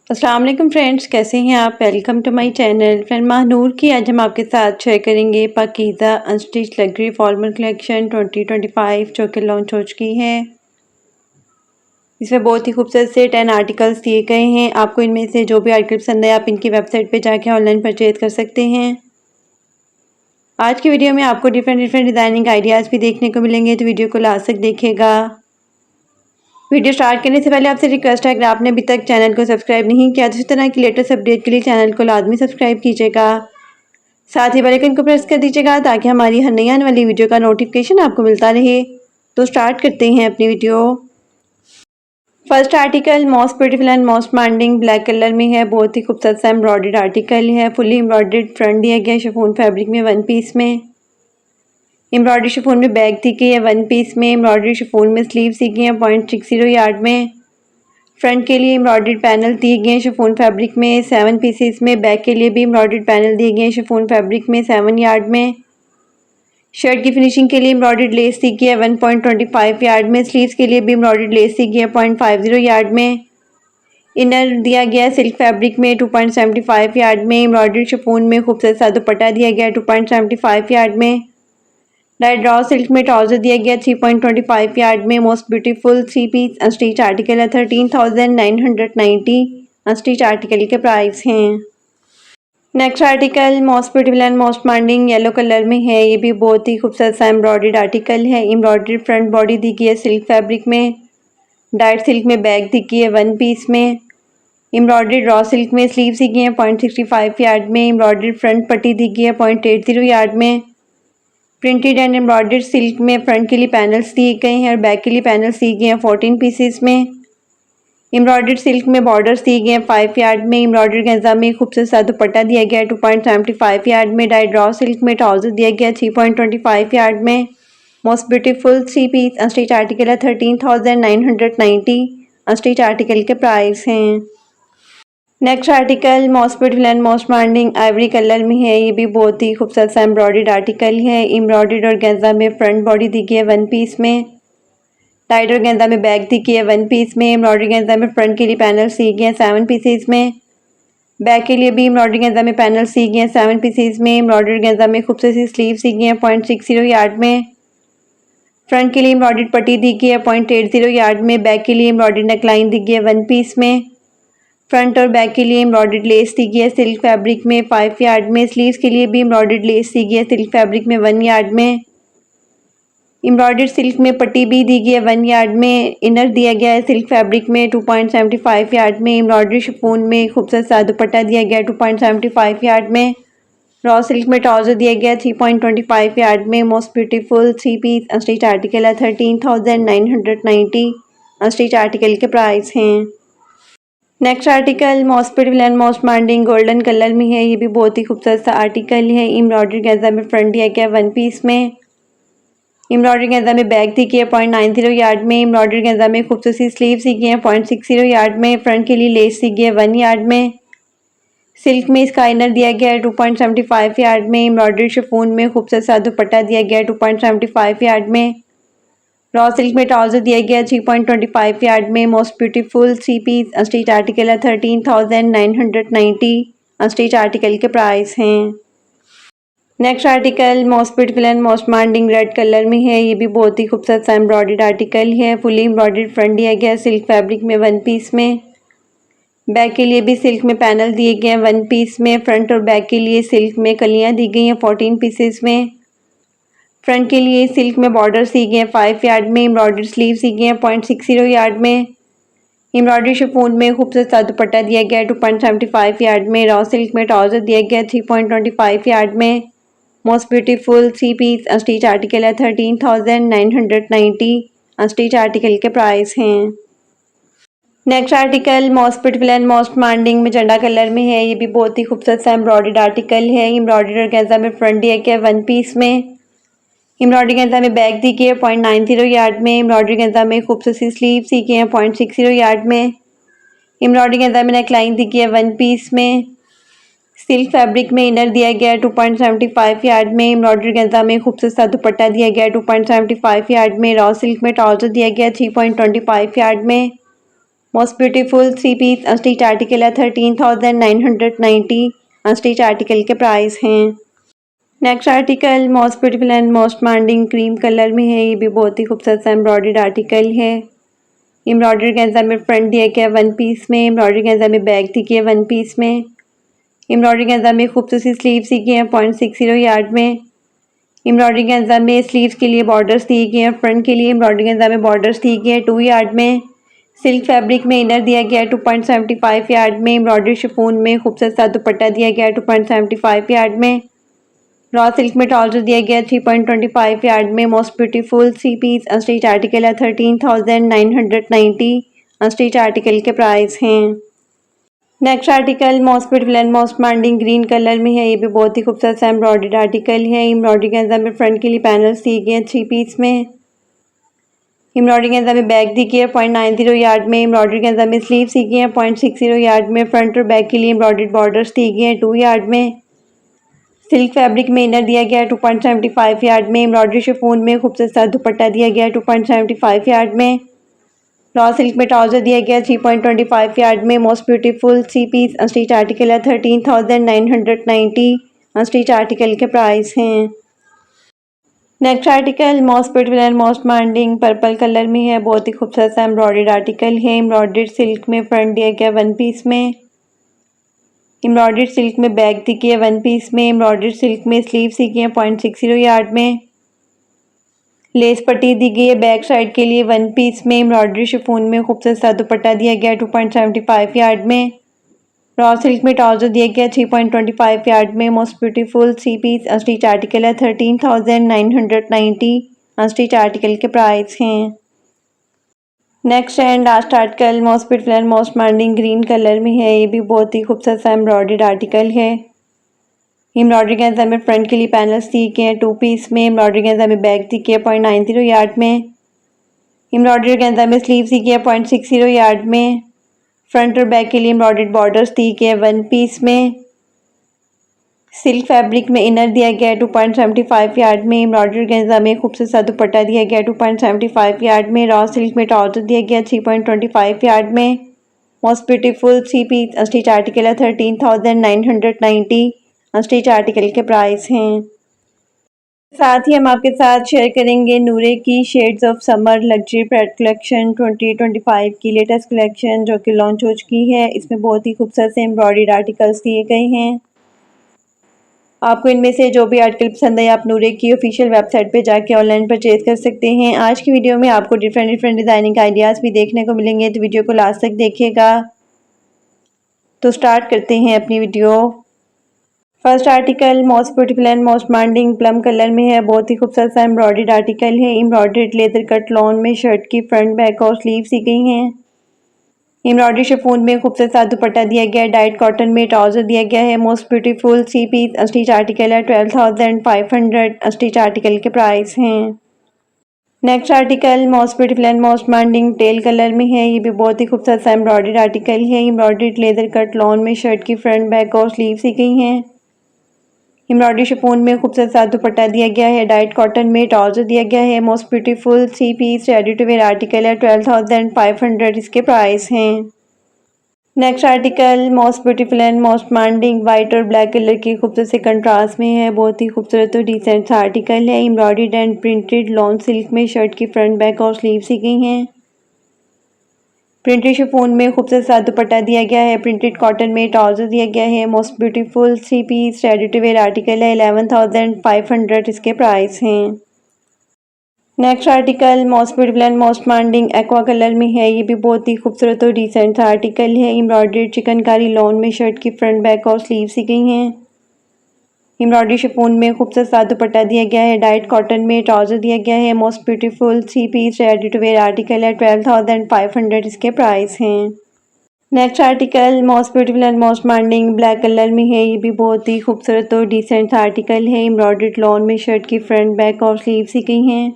अस्सलाम वालेकुम फ्रेंड्स, कैसे हैं आप। Welcome to my channel friend Mahnoor की। आज हम आपके साथ शेयर करेंगे Pakeeza unstitch luxury formal collection 2025 जो कि लॉन्च हो चुकी है। इसमें बहुत ही खूबसूरत से 10 आर्टिकल्स दिए गए हैं। आपको इनमें से जो भी आर्टिकल पसंद है आप इनकी वेबसाइट पे जाके ऑनलाइन परचेज कर सकते हैं। आज की वीडियो में आपको डिफरेंट डिज़ाइनिंग आइडियाज़ भी देखने को मिलेंगे, तो वीडियो को लास्ट तक देखिएगा। वीडियो स्टार्ट करने से पहले आपसे रिक्वेस्ट है, अगर आपने अभी तक चैनल को सब्सक्राइब नहीं किया तो इस तरह की लेटेस्ट अपडेट के लिए चैनल को लाजमी सब्सक्राइब कीजिएगा। साथ ही बेल आइकन को प्रेस कर दीजिएगा ताकि हमारी हर नई आने वाली वीडियो का नोटिफिकेशन आपको मिलता रहे। तो स्टार्ट करते हैं अपनी video. First article most beautiful and most demanding black colour में है। बहुत ही खूबसूरत सा एम्ब्रॉयडर्ड आर्टिकल है। फुली एम्ब्रॉयडर्ड फ्रंट दिया गया शिफॉन फैब्रिक में वन पीस में। एम्ब्रॉयडरी शिफॉन में बैग दी गई है वन पीस में। एम्ब्रॉयडरी शिफॉन में स्लीव्स दी गई हैं 0.60 यार्ड में। फ्रंट के लिए एम्ब्रॉयडर्ड पैनल दिए गए हैं शिफॉन फैब्रिक में 7 पीसेस में। बैक के लिए भी एम्ब्रॉयडर्ड पैनल दिए गए हैं शिफॉन फैब्रिक में 7 यार्ड में। शर्ट की फिनिशिंग के लिए एम्ब्रॉयडर्ड लेस दी गई है 1.25 यार्ड में। स्लीव्स के लिए भी एम्ब्रॉयडर्ड लेस दी गई है 0.50 यार्ड में। इनर दिया गया सिल्क फैब्रिक में 2.75 यार्ड में। एम्ब्रॉयडर्ड शिफॉन में खूबसूरत सा दुपट्टा दिया गया 2.75 यार्ड में। डाइड ड्रॉ सिल्क में ट्राउजर दिया गया 3.25 यार्ड में। Most beautiful 3 piece unstitch article है। 13,990 अनस्टिच आर्टिकल के प्राइस हैं। Next article most beautiful and most demanding yellow colour में है। ये भी बहुत ही खूबसूरत सा एम्ब्रॉयडर्ड आर्टिकल है। एम्ब्रॉयडर्ड फ्रंट बॉडी दी गई है सिल्क फैब्रिक में। डाइट सिल्क में बैग दी गई है वन पीस में। एम्ब्रॉयडर्ड रॉ सिल्क में स्लीव्स दी गई हैं 0.65 यार्ड में। एम्ब्रॉयडर्ड फ्रंट पट्टी दी गई है 0.80 यार्ड में। प्रिंटेड एंड एम्ब्रॉयडर्ड सिल्क में फ्रंट के लिए पैनल्स दिए गए हैं और बैक के लिए पैनल्स दिए गए हैं 14 पीसेस में। एम्ब्रॉयडर्ड सिल्क में बॉर्डर्स दिए गए हैं 5 यार्ड में। एम्ब्रॉयडर्ड गेंजा में खूबसूरत सा दुपट्टा दिया गया है 2.75 यार्ड में। डाइड ड्रॉ सिल्क में ट्राउजर दिया गया है 3.25 यार्ड में। Most beautiful 3 piece unstitch article है। 13,990 अनस्टिच आर्टिकल के प्राइस हैं। Next article most beautiful and most demanding ivory colour में है। ये भी बहुत ही खूबसूरत सा एम्ब्रॉयडर्ड आर्टिकल है। एम्ब्रॉयडर्ड और गेंजा में फ्रंट बॉडी दी गई है वन पीस में। टाइट और गेंजा में बैग दी गई है वन पीस में। एम्ब्रॉयडरी गेंजा में फ्रंट के लिए पैनल्स दिए गए हैं 7 पीसेस में। बैक के लिए भी एम्ब्रॉयडरी गेंजा में पैनल्स दिए गए हैं 7 पीसेस में। एम्ब्रॉयडरी गेंजा में खूबसूरत सी स्लीव्स दी गई हैं 0.60 यार्ड में। फ्रंट के लिए एम्ब्रॉयडर्ड पट्टी दी गई है 0.80 यार्ड में। बैक के लिए एम्ब्रॉयडर्ड नेकलाइन दी गई है वन पीस में। फ्रंट और बैक के लिए एम्ब्रॉयडर्ड लेस दी गई है सिल्क फैब्रिक में 5 यार्ड में। स्लीव्स के लिए भी एम्ब्रॉयडर्ड लेस दी गई है सिल्क फैब्रिक में 1 यार्ड में। एम्ब्रॉयडर्ड सिल्क में पट्टी भी दी गई है 1 यार्ड में। इनर दिया गया है सिल्क फैब्रिक में 2.75 यार्ड में। एम्ब्रॉयडरी शिफॉन में खूबसूरत सा दुपट्टा दिया गया है 2.75 यार्ड में। रॉ सिल्क में ट्राउजर दिया गया है 3.25 यार्ड में। Most beautiful 3 piece unstitch article है। 13,990 अनस्टिच आर्टिकल के प्राइस हैं। Next article most beautiful and most demanding golden colour में है। ये भी बहुत ही खूबसूरत सा आर्टिकल है। एम्ब्रॉयडरी गेंजा में फ्रंट दिया गया वन पीस में। एम्ब्रॉयडरी गेंजा में बैग दी गई है 0.90 यार्ड में। एम्ब्रॉयडरी गेंजा में खूबसूरत सी स्लीव्स दी गई हैं 0.60 यार्ड में। फ्रंट के लिए लेस दी गई है 1 यार्ड में। सिल्क में इसका इनर दिया गया है 2.75 यार्ड में। एम्ब्रॉयडरी शिफॉन में खूबसूरत सा दुपट्टा दिया गया है 2.75 यार्ड में। रॉ सिल्क में ट्राउजर दिया गया 3.25 यार्ड में। Most beautiful 3 piece unstitch article है। 13,990 अनस्टिच आर्टिकल के प्राइस हैं। Next article most beautiful and most demanding red colour में है। ये भी बहुत ही खूबसूरत सा एम्ब्रॉयडर्ड आर्टिकल है। फुली एम्ब्रॉयडर्ड फ्रंट दिया गया सिल्क फैब्रिक में वन पीस में। बैक के लिए भी सिल्क में पैनल दिए गए हैं वन पीस में। फ्रंट और बैक के लिए सिल्क में कलियां दी गई हैं 14 पीसेस में। फ्रंट के लिए सिल्क में बॉर्डर्स दी गए हैं 5 यार्ड में। एम्ब्रॉयडर्ड स्लीव्स दी गए हैं 0.60 यार्ड में। एम्ब्रॉयडरी शिफॉन में खूबसूरत सा दुपट्टा दिया गया है 2.75 यार्ड में। रॉ सिल्क में ट्राउजर दिया गया है 3.25 यार्ड में। Most beautiful 3 piece unstitch article है। 13,990 अनस्टिच आर्टिकल के प्राइस हैं। Next article most beautiful and most demanding magenta colour में है। ये भी बहुत ही खूबसूरत सा एम्ब्रॉयडर्ड आर्टिकल है। एम्ब्रॉयडर्ड और गेंजा में फ्रंट दिया गया है वन पीस में। एम्ब्रॉयडरी गेंजा में बैग दी गई है 0.90 यार्ड में। एम्ब्रॉयडरी गेंजा में खूबसूरत सी स्लीव्स दी गई हैं 0.60 यार्ड में। एम्ब्रॉयडरी गेंजा में नेकलाइन दी गई है वन पीस में। सिल्क फैब्रिक में इनर दिया गया है 2.75 यार्ड में। एम्ब्रॉयडरी गेंजा में खूबसूरत सा दुपट्टा दिया गया है 2.75 यार्ड में। रॉ सिल्क में ट्राउजर दिया गया है 3.25 यार्ड में। Most beautiful 3 piece unstitch article है 13,990 अनस्टिच आर्टिकल के प्राइस हैं। Next article most beautiful and most demanding cream colour में है। ये भी बहुत ही खूबसूरत सा एम्ब्रॉयडर्ड आर्टिकल है। एम्ब्रॉयडरी गेंजा में फ्रंट दिया गया 1 पीस में, एम्ब्रॉयडरी गेंजा में बैक दी गई है 1 पीस में, एम्ब्रॉयडरी गेंजा में खूबसूरत सी स्लीव्स दी गई हैं 0.60 यार्ड में, एम्ब्रॉयडरी गेंजा में स्लीव्स के लिए बॉर्डर्स दिए गए हैं, फ्रंट के लिए एम्ब्रॉयडरी गेंजा में बॉर्डर्स दिए गए हैं 2 यार्ड में, सिल्क फैब्रिक में इनर दिया गया है 2.75 यार्ड में, एम्ब्रॉयडरी शिफॉन में खूबसूरत सा दुपट्टा दिया गया है 2.75 यार्ड में, रॉ सिल्क में ट्राउजर दिया गया 3.25 यार्ड में। Most beautiful 3 piece unstitch article है 13,990 अनस्टिच आर्टिकल के प्राइस हैं। Next article most beautiful and most demanding green colour में है। ये भी बहुत ही खूबसूरत सा एम्ब्रॉयडर्ड आर्टिकल है। एम्ब्रॉयडरी गेंजा में फ्रंट के लिए पैनल्स दिए गए हैं 3 पीस में, एम्ब्रॉयडरी गेंजा में बैक दी गई है 0.90 यार्ड में, एम्ब्रॉयडरी गेंजा में स्लीव्स दी गई हैं 0.60 यार्ड में, फ्रंट और बैक के लिए एम्ब्रॉयडर्ड बॉर्डर्स दिए गए हैं 2 यार्ड में, सिल्क फैब्रिक में इनर दिया गया है 2.75 यार्ड में, एम्ब्रॉयडरी शिफॉन में खूबसूरत सा दुपट्टा दिया गया है 2.75 यार्ड में, रॉ सिल्क में ट्राउजर दिया गया 3.25 यार्ड में। Most beautiful 3 piece unstitch article है 13,990 अनस्टिच आर्टिकल के प्राइस हैं। Next article most beautiful and most demanding purple colour में है। बहुत ही खूबसूरत सा एम्ब्रॉयडर्ड आर्टिकल है। एम्ब्रॉयडर्ड सिल्क में फ्रंट दिया गया 1 पीस में, एम्ब्रॉयडर्ड सिल्क में बैक दी गई है 1 पीस में, एम्ब्रॉयडर्ड सिल्क में स्लीव्स दी गई है 0.60 यार्ड में, लेस पट्टी दी गई है बैक साइड के लिए 1 पीस में, एम्ब्रॉयडरी शिफॉन में खूबसूरत सा दुपट्टा दिया गया है 2.75 यार्ड में, रॉ सिल्क में ट्राउजर दिया गया 3.25 यार्ड में। Most beautiful 3 piece unstitch article है 13,990 अनस्टिच आर्टिकल के प्राइस हैं। Next and last article most beautiful and most demanding green colour में है। ये भी बहुत ही खूबसूरत सा एम्ब्रॉयडर्ड आर्टिकल है। एम्ब्रॉयडरी गेंजा में फ्रंट के लिए पैनल्स दिए गए हैं 2 पीस में, एम्ब्रॉयडरी गेंजा में बैक दी गई है 0.90 यार्ड में, एम्ब्रॉयडरी गेंजा में स्लीव्स दी गई है 0.60 यार्ड में, फ्रंट और बैक के लिए एम्ब्रॉयडर्ड बॉर्डर्स दी गई है 1 पीस में, सिल्क फैब्रिक में इनर दिया गया है 2.75 यार्ड में, एम्ब्रॉयडरी गेंजा में खूबसूरत सा दुपट्टा दिया गया है 2.75 यार्ड में, रॉ सिल्क में ट्राउजर दिया गया 3.25 यार्ड में। Most beautiful 3 piece unstitch article है 13,990 अनस्टिच आर्टिकल के प्राइस हैं। साथ ही हम आपके साथ शेयर करेंगे नूरे की shades of summer luxury product collection 2025 की लेटेस्ट कलेक्शन जो कि लॉन्च हो चुकी है। इसमें बहुत ही खूबसूरत से एम्ब्रॉयडर्ड आर्टिकल्स दिए गए हैं। आपको इनमें से जो भी आर्टिकल पसंद है आप नूरे की ऑफिशियल वेबसाइट पे जाके ऑनलाइन परचेज कर सकते हैं। आज की वीडियो में आपको डिफरेंट डिज़ाइनिंग आइडियाज़ भी देखने को मिलेंगे, तो वीडियो को लास्ट तक देखिएगा। तो स्टार्ट करते हैं अपनी video. First article most beautiful and most demanding plum colour में है। बहुत ही खूबसूरत सा एम्ब्रॉयडर्ड आर्टिकल है। एम्ब्रॉयडर्ड लेदर कट लॉन में शर्ट की फ्रंट बैक और स्लीव्स दी गई हैं। एम्ब्रॉयडरी शिफॉन में खूबसूरत सा दुपट्टा दिया गया है, डाइट कॉटन में ट्राउजर दिया गया है। Most beautiful 3 piece unstitch article है 12,500 अनस्टिच आर्टिकल के प्राइस हैं। Next article most beautiful and most demanding teal colour में है। ये भी बहुत ही खूबसूरत सा एम्ब्रॉयडर्ड आर्टिकल है। एम्ब्रॉयडर्ड लेदर कट लॉन में शर्ट की फ्रंट बैक और स्लीव्स दी गई हैं। एम्ब्रॉयडरी शिफॉन में खूबसूरत सा दुपट्टा दिया गया है, डाइट कॉटन में ट्राउजर दिया गया है। Most beautiful 3 piece ready to wear article है 12,500 इसके प्राइस हैं। Next article most beautiful and most demanding white और ब्लैक कलर की खूबसूरत से कंट्रास्ट में है। बहुत ही खूबसूरत और डिसेंट सा आर्टिकल है। Embroidered and printed lawn silk में शर्ट की फ्रंट बैक और स्लीव्स दी गई हैं। प्रिंटेड शिफॉन में खूबसूरत सा दुपट्टा दिया गया है, प्रिंटेड कॉटन में ट्राउजर दिया गया है। Most beautiful 3 piece ready to wear article है 11,500 इसके प्राइस हैं। Next article most beautiful and most demanding aqua colour में है। ये भी बहुत ही खूबसूरत और डिसेंट सा आर्टिकल है। एम्ब्रॉयडर्ड चिकनकारी लॉन में शर्ट की फ्रंट बैक और स्लीव्स दी गई हैं। एम्ब्रॉयडरी शिफॉन में खूबसूरत सा दुपट्टा दिया गया है, डाइट कॉटन में ट्राउजर दिया गया है। Most beautiful 3 piece ready to wear article है 12,500 इसके प्राइस हैं। Next article most beautiful and most demanding black colour में है। ये भी बहुत ही खूबसूरत और डिसेंट सा आर्टिकल है। एम्ब्रॉयडर्ड लॉन में शर्ट की फ्रंट बैक और स्लीव्स दी गई हैं।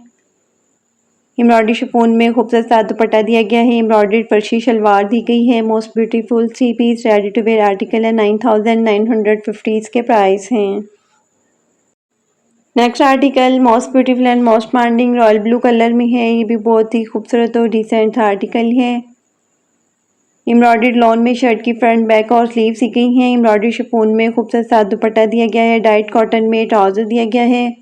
एम्ब्रॉयडरी शिफॉन में खूबसूरत सा दुपट्टा दिया गया है, एम्ब्रॉयडर्ड फर्शी शलवार दी गई है। Most beautiful 3 piece ready to wear article है 9,950 इसके प्राइस हैं। Next article most beautiful and most demanding royal blue colour में है। ये भी बहुत ही खूबसूरत और डिसेंट सा आर्टिकल है। एम्ब्रॉयडर्ड लॉन में शर्ट की फ्रंट बैक और स्लीव सी गई हैं। एम्ब्रॉयडरी शिफॉन में खूबसूरत सा दुपट्टा दिया गया है। डाइट कॉटन में ट्राउजर दिया गया है।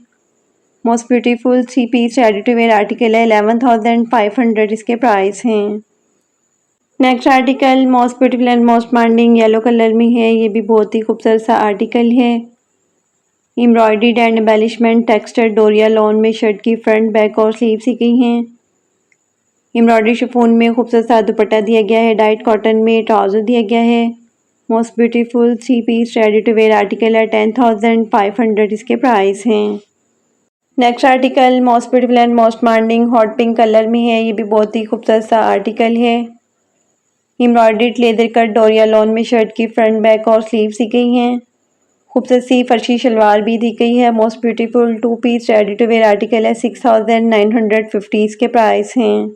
Most beautiful 3 piece ready to wear article है। 11,500 इसके प्राइस हैं। Next article most beautiful and most demanding yellow colour में है। ये भी बहुत ही खूबसूरत सा आर्टिकल है। एम्ब्रॉयडर्ड एंड एम्बेलिशमेंट टेक्सचर डोरिया लॉन में शर्ट की फ्रंट बैक और स्लीव सी गई हैं। एम्ब्रॉयडरी शिफॉन में खूबसूरत सा दुपट्टा दिया गया है। डाइट कॉटन में ट्राउजर दिया गया है। Most beautiful 3 piece ready to wear article है। 10,500 इसके प्राइस हैं। Next article most beautiful and most demanding hot pink colour में है। ये भी बहुत ही खूबसूरत सा आर्टिकल है। एम्ब्रॉयडर्ड लेदर कट डोरिया लॉन में शर्ट की फ्रंट बैक और स्लीव सी गई हैं। खूबसूरत सी फर्शी शलवार भी दी गई है। Most beautiful 2 piece ready to wear article है। 6,950 इसके प्राइस हैं।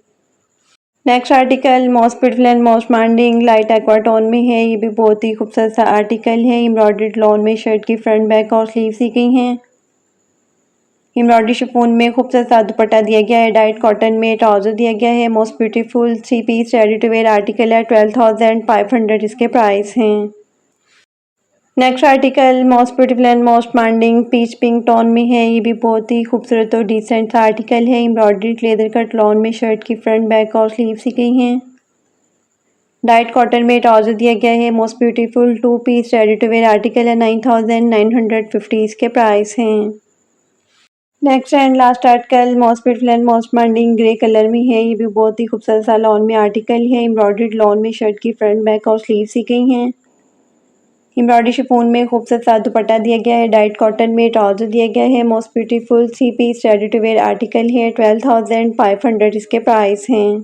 Next article most beautiful and most demanding light aqua tone में है। ये भी बहुत ही खूबसूरत सा आर्टिकल है। एम्ब्रॉयडर्ड लॉन में शर्ट की फ्रंट बैक और स्लीव सी गई हैं। एम्ब्रॉयडरी शिफॉन में खूबसूरत सा दुपट्टा दिया गया है। डाइट कॉटन में ट्राउजर दिया गया है। Most beautiful 3 piece ready to wear article है। 12,500 इसके प्राइस हैं। Next article most beautiful and most demanding peach pink tone में है। ये भी बहुत ही खूबसूरत और डिसेंट सा आर्टिकल है। एम्ब्रॉयडर्ड लेदर कट लॉन में शर्ट की फ्रंट बैक और स्लीव सी गई हैं। डाइट कॉटन में ट्राउजर दिया गया है। Most beautiful 2 piece ready to wear article है। 9,950 इसके प्राइस हैं। Next and last article most beautiful and most demanding grey colour में है। ये भी बहुत ही खूबसूरत सा लॉन में आर्टिकल है। एम्ब्रॉयडर्ड लॉन में शर्ट की फ्रंट बैक और स्लीव सी गई हैं। एम्ब्रॉयडरी शिफॉन में खूबसूरत सा दुपट्टा दिया गया है। डाइट कॉटन में ट्राउजर दिया गया है। Most beautiful 3 piece ready to wear article है। 12,500 इसके प्राइस हैं।